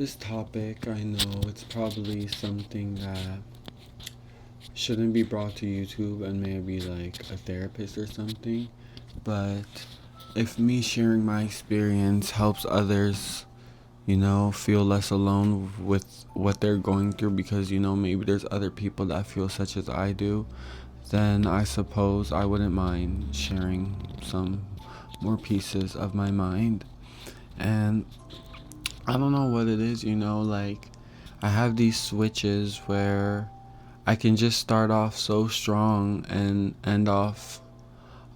This topic, I know it's probably something that shouldn't be brought to YouTube and maybe like a therapist or something, but if me sharing my experience helps others, feel less alone with what they're going through because, maybe there's other people that feel such as I do, then I suppose I wouldn't mind sharing some more pieces of my mind. And I don't know what it is, like I have these switches where I can just start off so strong and end off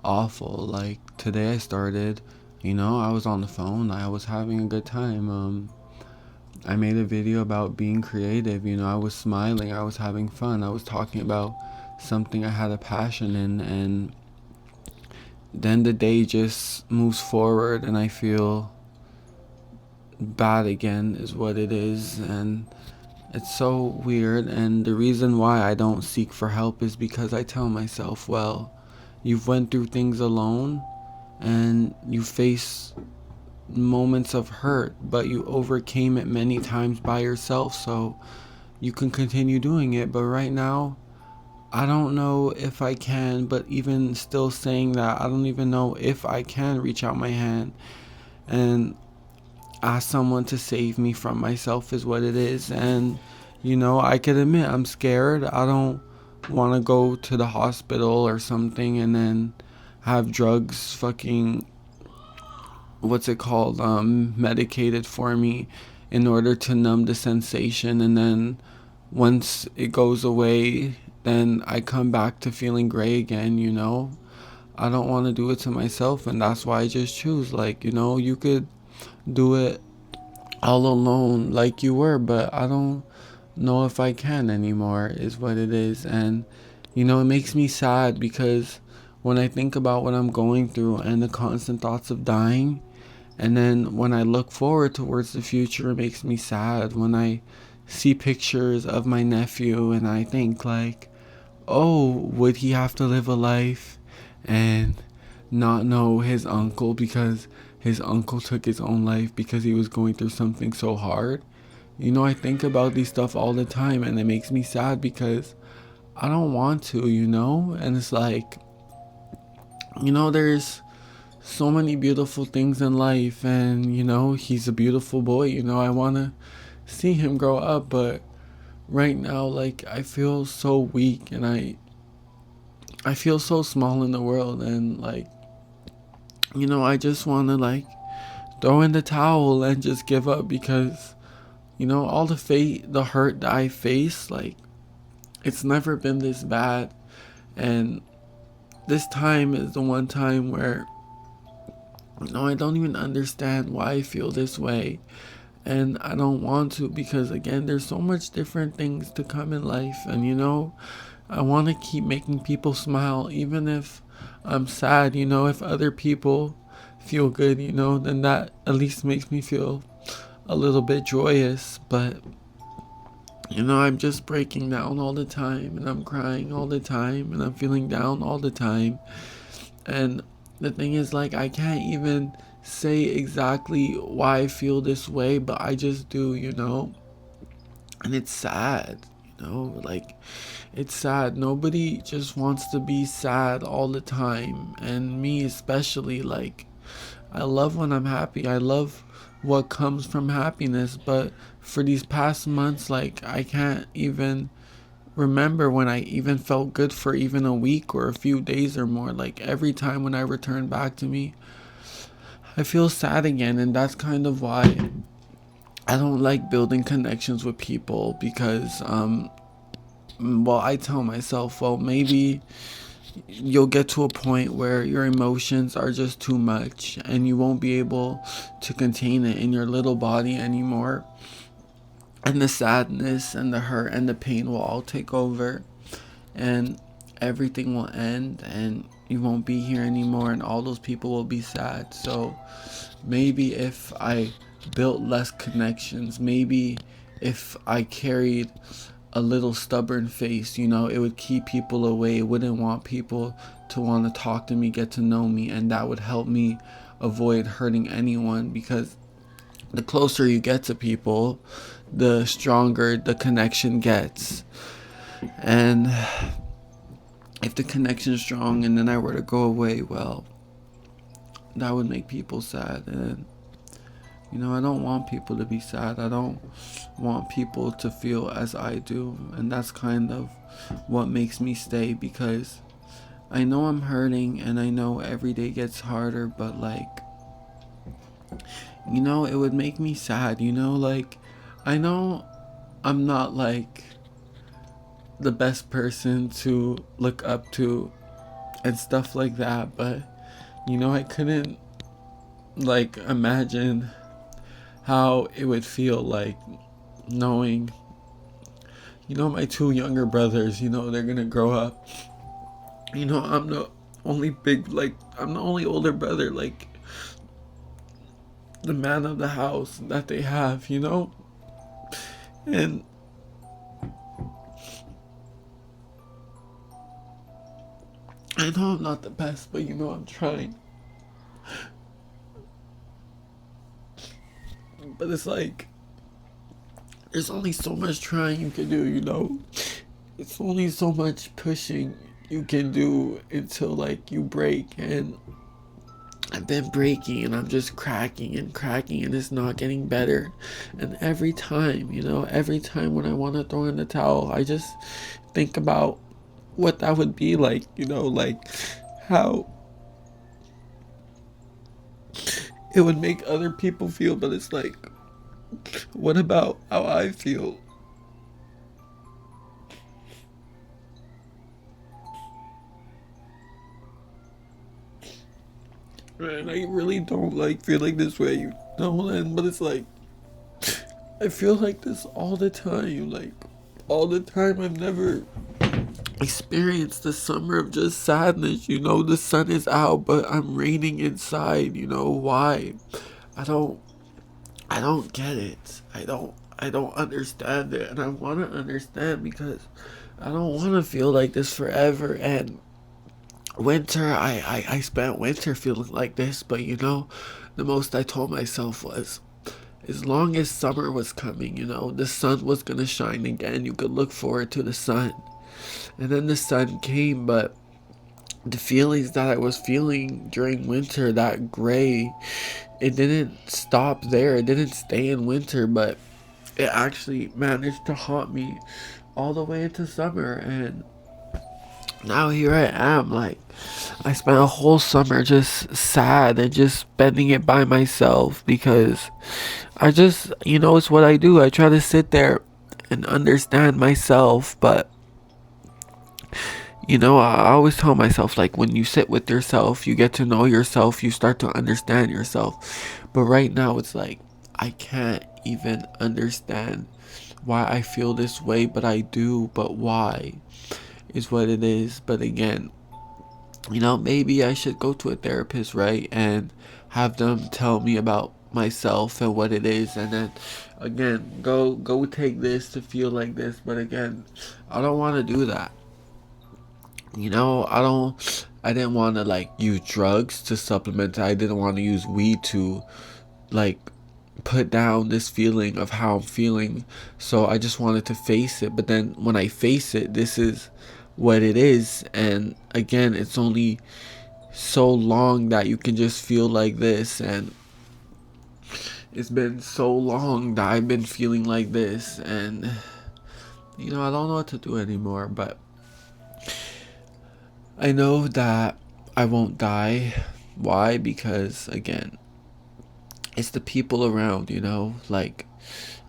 awful. Like today I started, I was on the phone, I was having a good time. I made a video about being creative, I was smiling, I was having fun, I was talking about something I had a passion in, and then the day just moves forward and I feel bad again is what it is. And it's so weird, and the reason why I don't seek for help is because I tell myself, well, you've went through things alone and you face moments of hurt, but you overcame it many times by yourself, so you can continue doing it. But right now, I don't know if I can, but even still saying that, I don't even know if I can reach out my hand and ask someone to save me from myself is what it is. And I could admit I'm scared. I don't want to go to the hospital or something and then have drugs fucking, what's it called, medicated for me in order to numb the sensation, and then once it goes away then I come back to feeling gray again. I don't want to do it to myself, and that's why I just choose, like, you could do it all alone like you were, but I don't know if I can anymore is what it is. And it makes me sad because when I think about what I'm going through and the constant thoughts of dying, and then when I look forward towards the future, it makes me sad when I see pictures of my nephew and I think like, oh, would he have to live a life and not know his uncle because his uncle took his own life because he was going through something so hard? I think about these stuff all the time and it makes me sad because I don't want to, and it's like, there's so many beautiful things in life, and he's a beautiful boy. I want to see him grow up, but right now, like, I feel so weak and I feel so small in the world, and like, I just want to like throw in the towel and just give up because all the hurt that I face, like, it's never been this bad. And this time is the one time where I don't even understand why I feel this way, and I don't want to, because again, there's so much different things to come in life, and I want to keep making people smile even if I'm sad. If other people feel good, then that at least makes me feel a little bit joyous. But I'm just breaking down all the time, and I'm crying all the time, and I'm feeling down all the time. And the thing is, like, I can't even say exactly why I feel this way, but I just do, and it's sad. Like, it's sad. Nobody just wants to be sad all the time, and me especially. Like, I love when I'm happy. I love what comes from happiness, but for these past months, like, I can't even remember when I even felt good for even a week or a few days or more. Like, every time when I return back to me, I feel sad again, and that's kind of why I don't like building connections with people, because well, I tell myself, well, maybe you'll get to a point where your emotions are just too much and you won't be able to contain it in your little body anymore, and the sadness and the hurt and the pain will all take over, and everything will end, and you won't be here anymore, and all those people will be sad. So maybe if I built less connections, maybe if I carried a little stubborn face, it would keep people away. It wouldn't want people to want to talk to me, get to know me, and that would help me avoid hurting anyone, because the closer you get to people, the stronger the connection gets. And if the connection is strong and then I were to go away, well, that would make people sad. And, I don't want people to be sad. I don't want people to feel as I do. And that's kind of what makes me stay, because I know I'm hurting and I know every day gets harder, but like, it would make me sad, like, I know I'm not like the best person to look up to and stuff like that, but I couldn't like imagine how it would feel like knowing, my two younger brothers, they're gonna grow up. I'm the I'm the only older brother, like the man of the house that they have, and I know I'm not the best, but I'm trying. But it's like, there's only so much trying you can do, It's only so much pushing you can do until like you break, and I've been breaking and I'm just cracking and cracking and it's not getting better. And every time, every time when I want to throw in the towel, I just think about what that would be like, like how it would make other people feel, but it's like, what about how I feel? And I really don't like feeling this way, Len, but it's like, I feel like this all the time, like, all the time. I've never experienced the summer of just sadness, the sun is out, but I'm raining inside, why? I don't, I don't get it. I don't understand it, and I want to understand, because I don't want to feel like this forever. And winter, I spent winter feeling like this, but the most I told myself was, as long as summer was coming, the sun was gonna shine again. You could look forward to the sun. And then the sun came, but the feelings that I was feeling during winter, that gray, it didn't stop there. It didn't stay in winter, but it actually managed to haunt me all the way into summer. And now here I am, like, I spent a whole summer just sad and just spending it by myself, because I just, it's what I do. I try to sit there and understand myself, but I always tell myself, like, when you sit with yourself, you get to know yourself, you start to understand yourself. But right now, it's like, I can't even understand why I feel this way, but I do. But why is what it is. But again, maybe I should go to a therapist, right? And have them tell me about myself and what it is. And then, again, go take this to feel like this. But again, I don't want to do that. I didn't want to like use drugs to supplement. I didn't want to use weed to like put down this feeling of how I'm feeling. So I just wanted to face it. But then when I face it, this is what it is. And again, it's only so long that you can just feel like this. And it's been so long that I've been feeling like this. And I don't know what to do anymore. But I know that I won't die. Why? Because, again, it's the people around, like,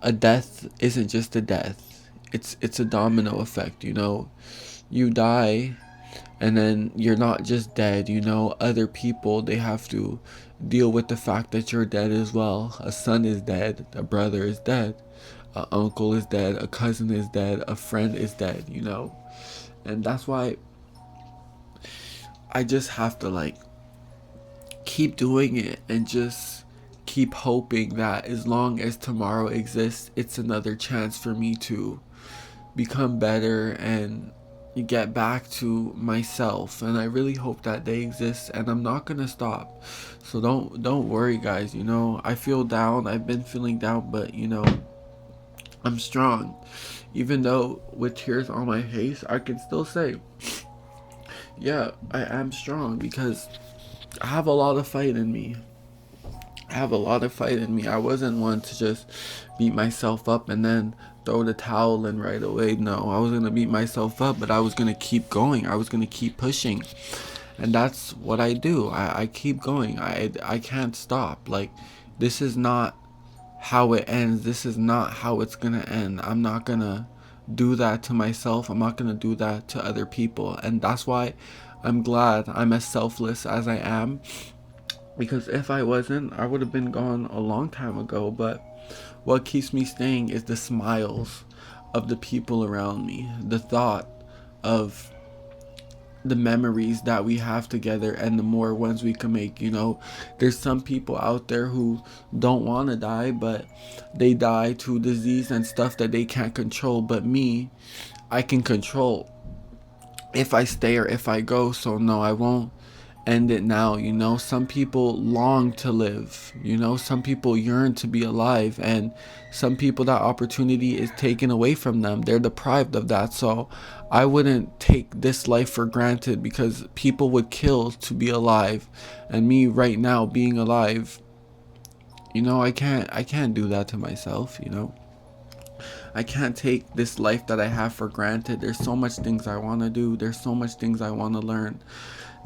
a death isn't just a death. It's a domino effect, you die, and then you're not just dead, other people, they have to deal with the fact that you're dead as well. A son is dead, a brother is dead, a uncle is dead, a cousin is dead, a friend is dead, and that's why I just have to like keep doing it and just keep hoping that as long as tomorrow exists, it's another chance for me to become better and get back to myself, and I really hope that they exist, and I'm not gonna stop. So don't worry, guys. I feel down. I've been feeling down, but I'm strong. Even though with tears on my face, I can still say, yeah, I am strong because I have a lot of fight in me. I have a lot of fight in me. I wasn't one to just beat myself up and then throw the towel in right away. No, I was going to beat myself up, but I was going to keep going. I was going to keep pushing. And that's what I do. I keep going. I can't stop. Like, this is not how it ends. This is not how it's going to end. I'm not going to do that to myself. I'm not going to do that to other people. And that's why I'm glad I'm as selfless as I am, because if I wasn't, I would have been gone a long time ago. But what keeps me staying is the smiles of the people around me, the thought of the memories that we have together, and the more ones we can make. There's some people out there who don't want to die, but they die to disease and stuff that they can't control. But me, I can control if I stay or if I go. So no, I won't end it now. Some people long to live. Some people yearn to be alive, and some people, that opportunity is taken away from them. They're deprived of that. So I wouldn't take this life for granted, because people would kill to be alive, and me right now being alive, I can't do that to myself. I can't take this life that I have for granted. There's so much things I want to do. There's so much things I want to learn.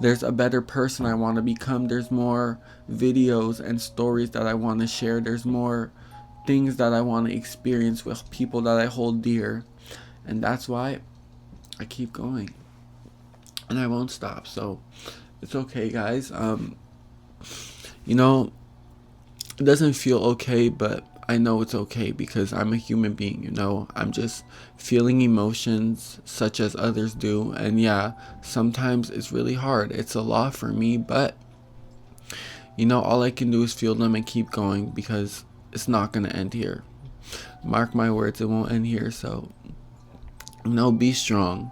There's a better person I want to become. There's more videos and stories that I want to share. There's more things that I want to experience with people that I hold dear. And that's why I keep going. And I won't stop. So it's okay, guys. It doesn't feel okay, but I know it's okay, because I'm a human being. I'm just feeling emotions such as others do. And yeah, sometimes it's really hard. It's a lot for me, but all I can do is feel them and keep going, because it's not going to end here. Mark my words, it won't end here. So, be strong.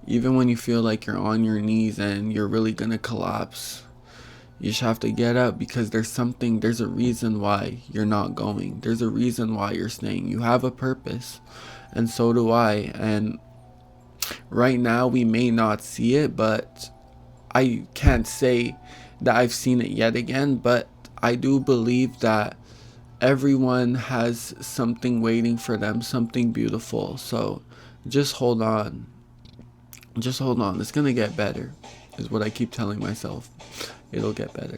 Even when you feel like you're on your knees and you're really going to collapse, you just have to get up, because there's a reason why you're not going. There's a reason why you're staying. You have a purpose, and so do I. And right now we may not see it, but I can't say that I've seen it yet again, but I do believe that everyone has something waiting for them, something beautiful. So just hold on. Just hold on. It's going to get better, is what I keep telling myself. It'll get better.